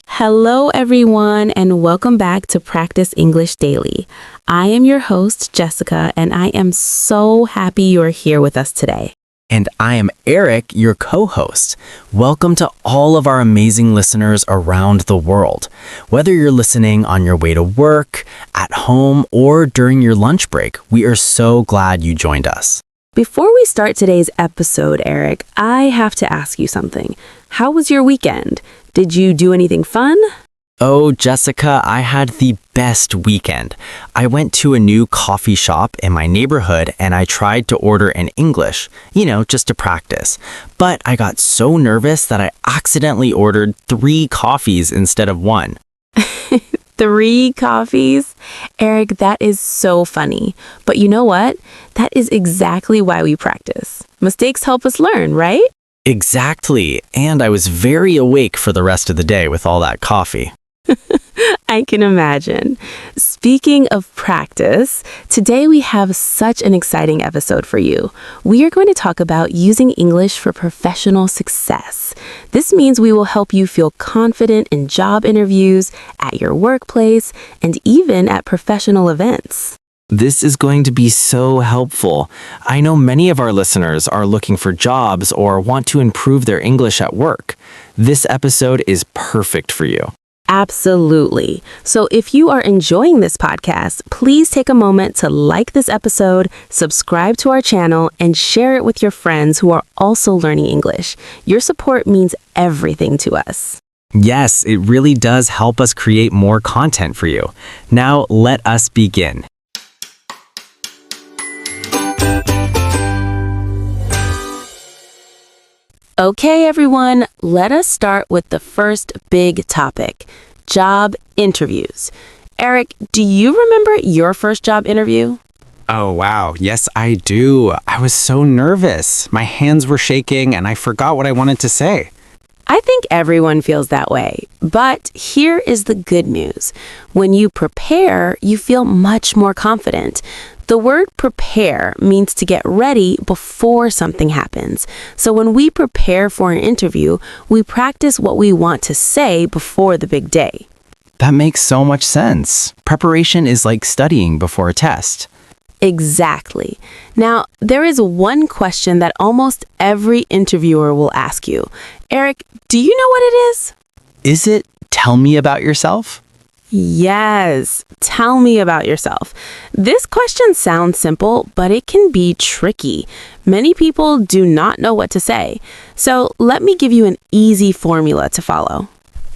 Hello, everyone, and welcome back to Practice English Daily. I am your host, Jessica, and I am so happy you're here with us today. And I am Eric, your co-host. Welcome to all of our amazing listeners around the world. Whether you're listening on your way to work, at home, or during your lunch break, we are so glad you joined us. Before we start today's episode, Eric, I have to ask you something. How was your weekend? Did you do anything fun? Oh, Jessica, I had the best weekend. I went to a new coffee shop in my neighborhood and I tried to order in English, just to practice. But I got so nervous that I accidentally ordered 3 coffees instead of 1. 3 coffees? Eric, that is so funny. But you know what? That is exactly why we practice. Mistakes help us learn, right? Exactly. And I was very awake for the rest of the day with all that coffee. I can imagine. Speaking of practice, today we have such an exciting episode for you. We are going to talk about using English for professional success. This means we will help you feel confident in job interviews, at your workplace, and even at professional events. This is going to be so helpful. I know many of our listeners are looking for jobs or want to improve their English at work. This episode is perfect for you. Absolutely. So if you are enjoying this podcast, please take a moment to like this episode, subscribe to our channel, and share it with your friends who are also learning English. Your support means everything to us. Yes, it really does help us create more content for you. Now, let us begin. Okay, everyone, let us start with the first big topic, job interviews. Eric, do you remember your first job interview? Oh, wow. Yes, I do. I was so nervous. My hands were shaking and I forgot what I wanted to say. I think everyone feels that way. But here is the good news. When you prepare, you feel much more confident. The word prepare means to get ready before something happens. So when we prepare for an interview, we practice what we want to say before the big day. That makes so much sense. Preparation is like studying before a test. Exactly. Now, there is one question that almost every interviewer will ask you. Eric, do you know what it is? Is it tell me about yourself? Yes, tell me about yourself. This question sounds simple, but it can be tricky. Many people do not know what to say. So let me give you an easy formula to follow.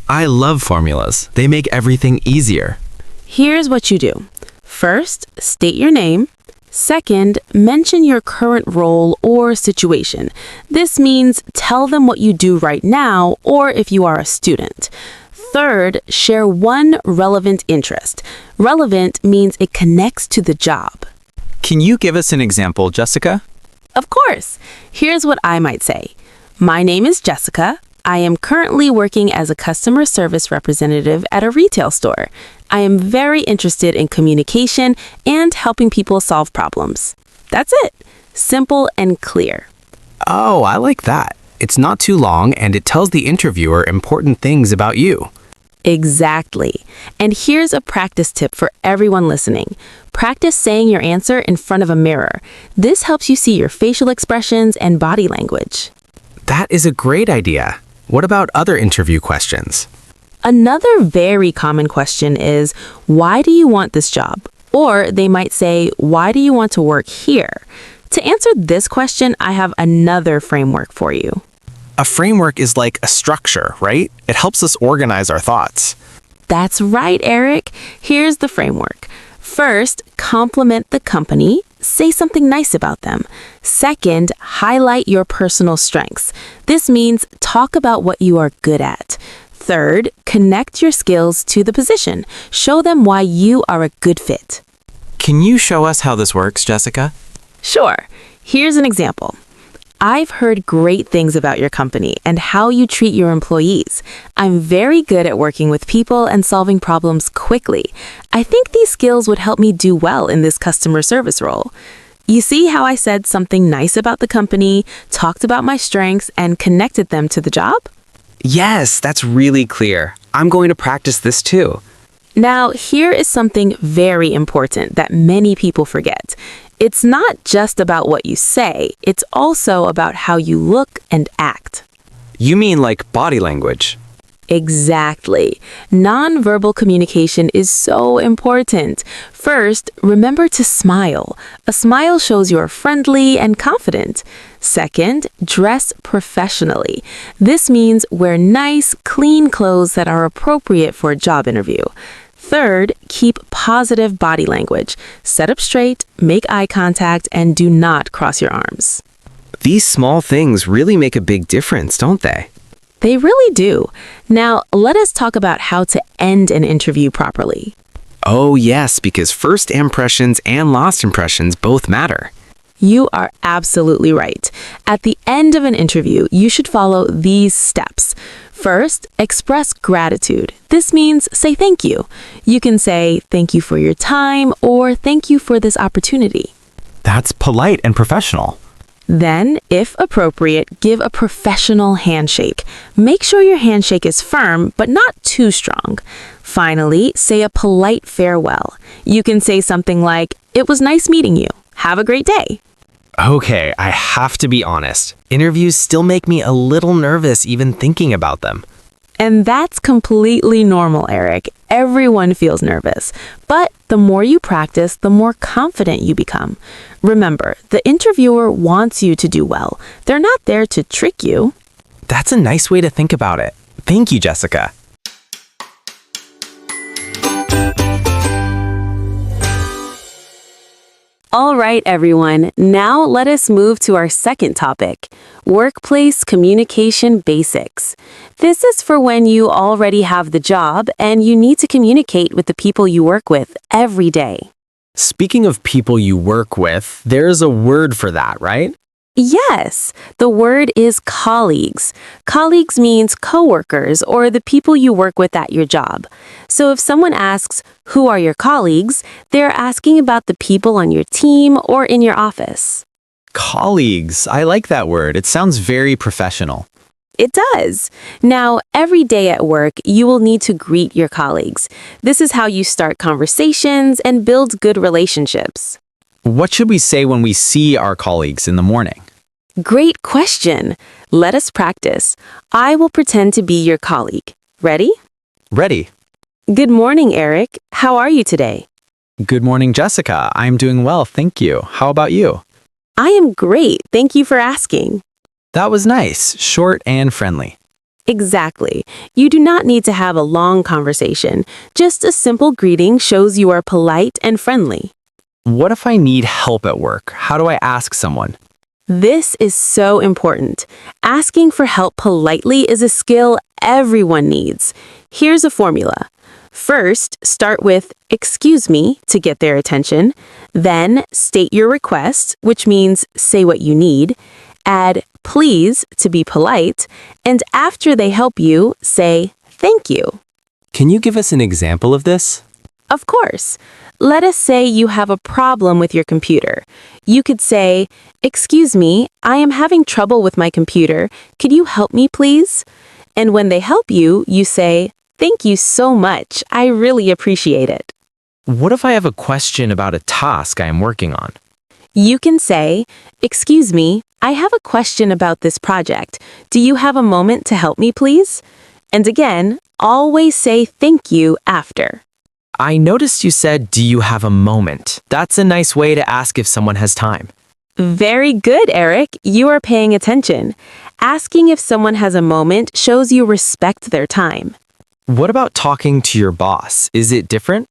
I love formulas. They make everything easier. Here's what you do. First, state your name. Second, mention your current role or situation. This means tell them what you do right now or if you are a student. Third, share one relevant interest. Relevant means it connects to the job. Can you give us an example, Jessica? Of course. Here's what I might say. My name is Jessica. I am currently working as a customer service representative at a retail store. I am very interested in communication and helping people solve problems. That's it. Simple and clear. Oh, I like that. It's not too long and it tells the interviewer important things about you. Exactly. And here's a practice tip for everyone listening. Practice saying your answer in front of a mirror. This helps you see your facial expressions and body language. That is a great idea. What about other interview questions? Another very common question is, why do you want this job? Or they might say, why do you want to work here? To answer this question, I have another framework for you. A framework is like a structure, right? It helps us organize our thoughts. That's right, Eric. Here's the framework. First, compliment the company. Say something nice about them. Second, highlight your personal strengths. This means talk about what you are good at. Third, connect your skills to the position. Show them why you are a good fit. Can you show us how this works, Jessica? Sure. Here's an example. I've heard great things about your company and how you treat your employees. I'm very good at working with people and solving problems quickly. I think these skills would help me do well in this customer service role. You see how I said something nice about the company, talked about my strengths, and connected them to the job? Yes, that's really clear. I'm going to practice this too. Now, here is something very important that many people forget. It's not just about what you say, it's also about how you look and act. You mean like body language? Exactly. Nonverbal communication is so important. First, remember to smile. A smile shows you're friendly and confident. Second, dress professionally. This means wear nice, clean clothes that are appropriate for a job interview. Third, keep positive body language. Sit up straight, make eye contact, and do not cross your arms. These small things really make a big difference, don't they? They really do. Now, let us talk about how to end an interview properly. Oh, yes, because first impressions and last impressions both matter. You are absolutely right. At the end of an interview, you should follow these steps. First, express gratitude. This means say thank you. You can say thank you for your time or thank you for this opportunity. That's polite and professional. Then, if appropriate, give a professional handshake. Make sure your handshake is firm, but not too strong. Finally, say a polite farewell. You can say something like, "It was nice meeting you. Have a great day." Okay, I have to be honest. Interviews still make me a little nervous even thinking about them. And that's completely normal, Eric. Everyone feels nervous. But the more you practice, the more confident you become. Remember, the interviewer wants you to do well. They're not there to trick you. That's a nice way to think about it. Thank you, Jessica. All right, everyone. Now let us move to our second topic, workplace communication basics. This is for when you already have the job and you need to communicate with the people you work with every day. Speaking of people you work with, there's a word for that, right? Yes, the word is colleagues. Colleagues means coworkers or the people you work with at your job. So if someone asks, "Who are your colleagues?" they're asking about the people on your team or in your office. Colleagues. I like that word. It sounds very professional. It does. Now, every day at work, you will need to greet your colleagues. This is how you start conversations and build good relationships. What should we say when we see our colleagues in the morning? Great question. Let us practice. I will pretend to be your colleague. Ready? Ready. Good morning, Eric. How are you today? Good morning, Jessica. I'm doing well, thank you. How about you? I am great. Thank you for asking. That was nice, short and friendly. Exactly. You do not need to have a long conversation. Just a simple greeting shows you are polite and friendly. What if I need help at work? How do I ask someone? This is so important. Asking for help politely is a skill everyone needs. Here's a formula. First, start with "excuse me" to get their attention. Then, state your request, which means say what you need. Add "please" to be polite. And after they help you, say "thank you." Can you give us an example of this? Of course. Let us say you have a problem with your computer. You could say, "Excuse me, I am having trouble with my computer. Could you help me, please?" And when they help you, you say, "Thank you so much. I really appreciate it." What if I have a question about a task I am working on? You can say, "Excuse me, I have a question about this project. Do you have a moment to help me, please?" And again, always say thank you after. I noticed you said, "Do you have a moment?" That's a nice way to ask if someone has time. Very good, Eric. You are paying attention. Asking if someone has a moment shows you respect their time. What about talking to your boss? Is it different?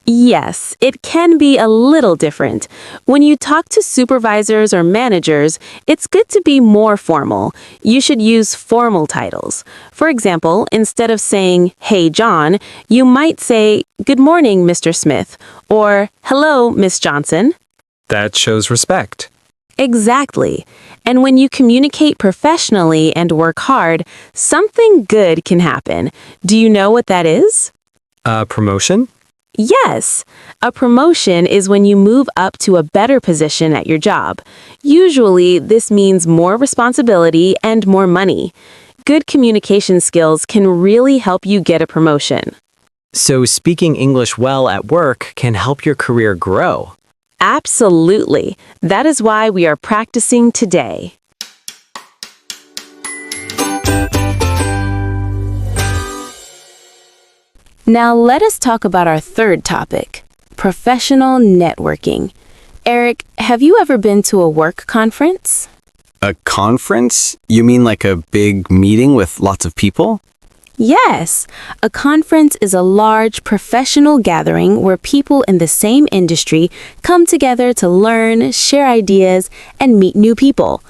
Yes, it can be a little different. When you talk to supervisors or managers, it's good to be more formal. You should use formal titles. For example, instead of saying, "Hey, John," you might say, "Good morning, Mr. Smith," or "Hello, Miss Johnson." That shows respect. Exactly. And when you communicate professionally and work hard, something good can happen. Do you know what that is? Promotion? Yes, a promotion is when you move up to a better position at your job. Usually, this means more responsibility and more money. Good communication skills can really help you get a promotion. So speaking English well at work can help your career grow. Absolutely. That is why we are practicing today. Now let us talk about our third topic, professional networking. Eric, have you ever been to a work conference? A conference? You mean like a big meeting with lots of people? Yes, a conference is a large professional gathering where people in the same industry come together to learn, share ideas, and meet new people.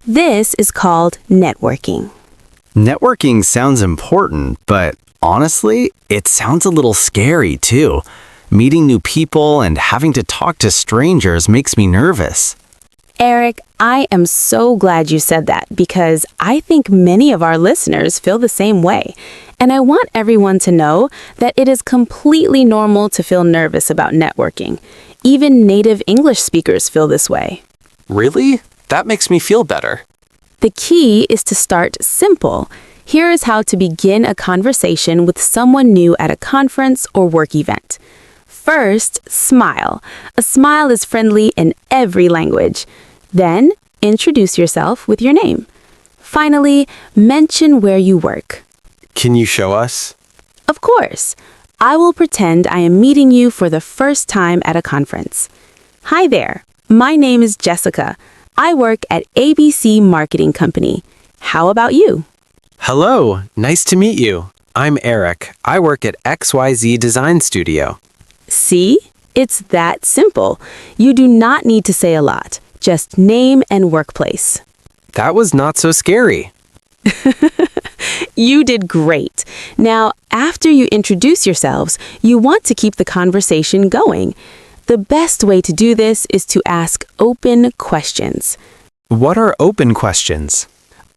This is called networking. Networking sounds important, but honestly, it sounds a little scary too. Meeting new people and having to talk to strangers makes me nervous. Eric, I am so glad you said that because I think many of our listeners feel the same way. And I want everyone to know that it is completely normal to feel nervous about networking. Even native English speakers feel this way. Really? That makes me feel better. The key is to start simple. Here is how to begin a conversation with someone new at a conference or work event. First, smile. A smile is friendly in every language. Then, introduce yourself with your name. Finally, mention where you work. Can you show us? Of course. I will pretend I am meeting you for the first time at a conference. Hi there. My name is Jessica. I work at ABC Marketing Company. How about you? Hello, nice to meet you. I'm Eric. I work at XYZ Design Studio. See? It's that simple. You do not need to say a lot. Just name and workplace. That was not so scary. You did great. Now, after you introduce yourselves, you want to keep the conversation going. The best way to do this is to ask open questions. What are open questions?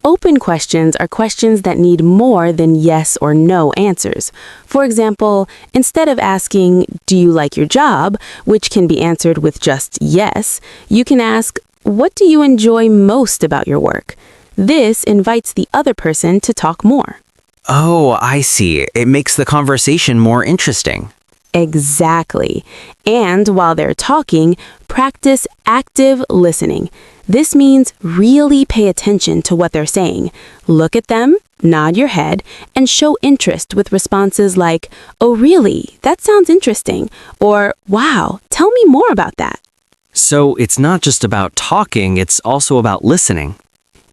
Open questions are questions that need more than yes or no answers. For example, instead of asking, "Do you like your job?" which can be answered with just yes, you can ask, "What do you enjoy most about your work?" This invites the other person to talk more. Oh, I see. It makes the conversation more interesting. Exactly. And while they're talking, practice active listening. This means really pay attention to what they're saying. Look at them, nod your head, and show interest with responses like, "Oh, really? That sounds interesting." Or, "Wow, tell me more about that." So it's not just about talking, it's also about listening.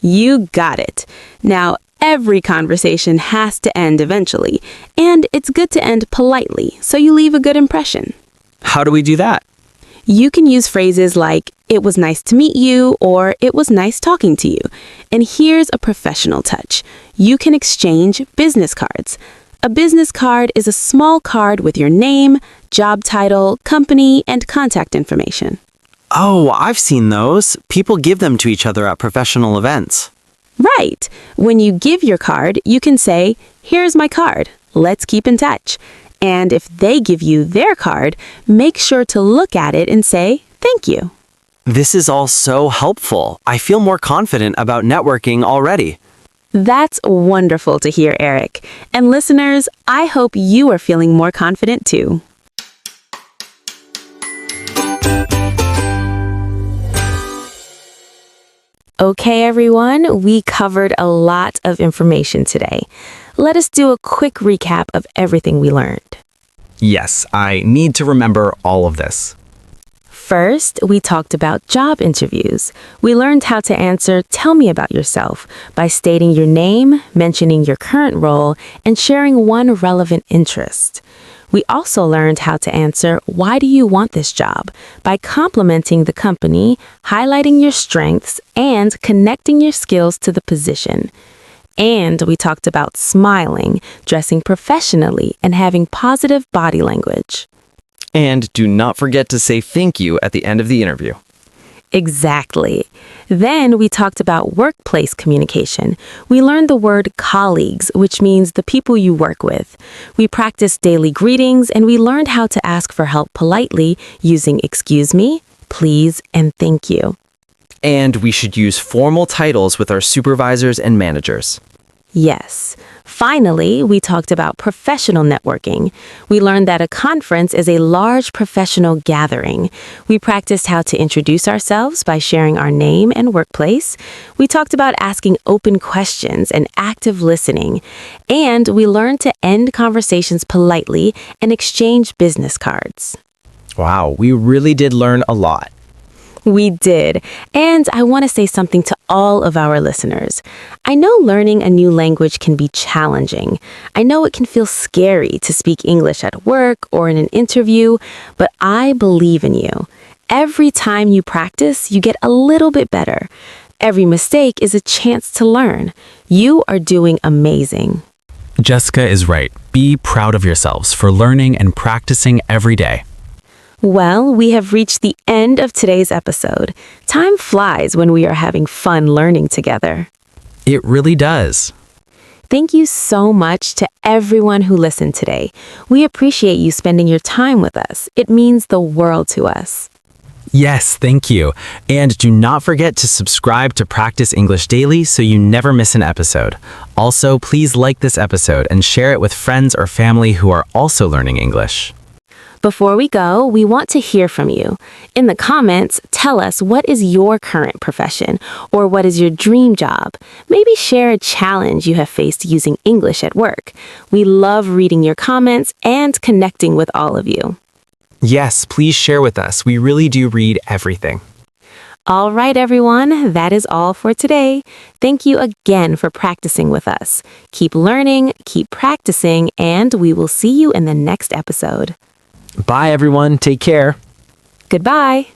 You got it. Now, every conversation has to end eventually, and it's good to end politely so you leave a good impression. How do we do that? You can use phrases like, "It was nice to meet you," or "It was nice talking to you." And here's a professional touch. You can exchange business cards. A business card is a small card with your name, job title, company, and contact information. Oh, I've seen those. People give them to each other at professional events. Right. When you give your card, you can say, "Here's my card. Let's keep in touch." And if they give you their card, make sure to look at it and say, "Thank you." This is all so helpful. I feel more confident about networking already. That's wonderful to hear, Eric. And listeners, I hope you are feeling more confident too. Okay, everyone, we covered a lot of information today. Let us do a quick recap of everything we learned. Yes, I need to remember all of this. First, we talked about job interviews. We learned how to answer "Tell me about yourself" by stating your name, mentioning your current role, and sharing one relevant interest. We also learned how to answer "Why do you want this job?" by complimenting the company, highlighting your strengths, and connecting your skills to the position. And we talked about smiling, dressing professionally, and having positive body language. And do not forget to say thank you at the end of the interview. Exactly. Then we talked about workplace communication. We learned the word colleagues, which means the people you work with. We practiced daily greetings and we learned how to ask for help politely using excuse me, please, and thank you. And we should use formal titles with our supervisors and managers. Yes. Finally, we talked about professional networking. We learned that a conference is a large professional gathering. We practiced how to introduce ourselves by sharing our name and workplace. We talked about asking open questions and active listening. And we learned to end conversations politely and exchange business cards. Wow, we really did learn a lot. We did. And I want to say something to all of our listeners. I know learning a new language can be challenging. I know it can feel scary to speak English at work or in an interview, but I believe in you. Every time you practice, you get a little bit better. Every mistake is a chance to learn. You are doing amazing. Jessica is right. Be proud of yourselves for learning and practicing every day. Well, we have reached the end of today's episode. Time flies when we are having fun learning together. It really does. Thank you so much to everyone who listened today. We appreciate you spending your time with us. It means the world to us. Yes, thank you. And do not forget to subscribe to Practice English Daily so you never miss an episode. Also, please like this episode and share it with friends or family who are also learning English. Before we go, we want to hear from you. In the comments, tell us what is your current profession or what is your dream job. Maybe share a challenge you have faced using English at work. We love reading your comments and connecting with all of you. Yes, please share with us. We really do read everything. All right, everyone, that is all for today. Thank you again for practicing with us. Keep learning, keep practicing, and we will see you in the next episode. Bye, everyone. Take care. Goodbye.